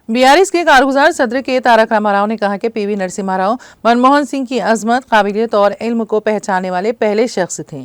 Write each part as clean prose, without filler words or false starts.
BRS के कारगुजार सदर के तारक रामाराव ने कहा कि पीवी नरसिम्हा राव मनमोहन सिंह की अजमत, काबिलियत और इल्म को पहचानने वाले पहले शख्स थे।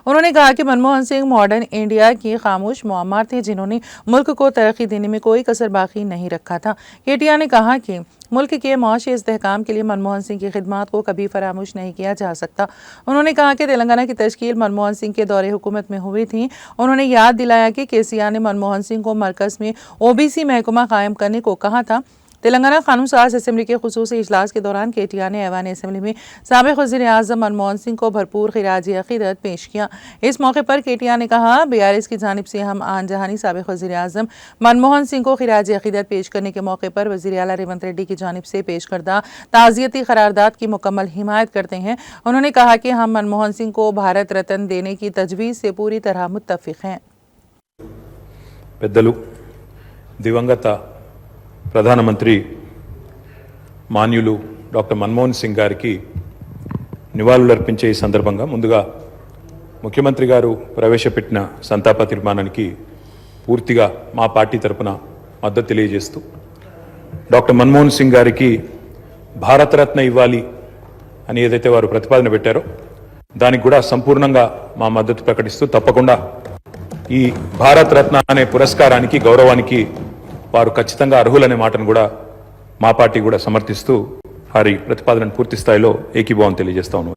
उन्होंने कहा कि मनमोहन सिंह मॉडर्न इंडिया की खामोश मुअम्मर थे, जिन्होंने मुल्क को तरक्की देने में कोई कसर बाकी नहीं रखा था। केटीआर ने कहा कि मुल्क के मुआशी इस्तेहकाम के लिए मनमोहन सिंह की खिदमत को कभी फरामोश नहीं किया जा सकता। उन्होंने कहा कि तेलंगाना की तश्कील मनमोहन सिंह के दौरे हुकूमत में हुई थी। उन्होंने याद दिलाया कि केसीआर ने मनमोहन सिंह को मरकज में ओबीसी महकमा कायम करने को कहा था। तेलंगाना कानून साज असेंबली के खुसूसी इजलास के दौरान केटीआर ने ऐवान असेंबली में साबिक वज़ीर आज़म मनमोहन सिंह को भरपूर खिराजी अक़ीदत पेश किया। इस मौके पर केटीआर ने कहा, बीआरएस की जानिब से हम आन जहानी साबिक वज़ीर आज़म मनमोहन सिंह को खिराजी अक़ीदत पेश करने के मौके पर वज़ीर आला रेवंत रेड्डी की जानिब से पेश करदा ताज़ियती करारदाद की मुकम्मल हिमायत करते हैं। उन्होंने कहा कि हम मनमोहन सिंह को भारत रत्न देने की तजवीज़ से पूरी तरह मुत्तफ़िक़ हैं। పెద్దలు దివంగత ప్రధానమంత్రి మాన్యులు డాక్టర్ మన్మోహన్ సింగ్ గారికి నివాళులర్పించే ఈ సందర్భంగా ముందుగా ముఖ్యమంత్రి గారు ప్రవేశపెట్టిన సంతాప తీర్మానానికి పూర్తిగా మా పార్టీ తరపున మద్దతు తెలియజేస్తూ డాక్టర్ మన్మోహన్ సింగ్ గారికి భారతరత్న ఇవ్వాలి అని ఏదైతే వారు ప్రతిపాదన పెట్టారో దానికి కూడా సంపూర్ణంగా మా మద్దతు ప్రకటిస్తూ తప్పకుండా ఈ భారతరత్న అనే పురస్కారానికి గౌరవానికి వారు ఖచ్చితంగా అర్హులనే మాటను కూడా మా పార్టీ కూడా సమర్థిస్తూ వారి ప్రతిపాదనను పూర్తి స్థాయిలో ఏకీభావం తెలియజేస్తా ఉన్నాం।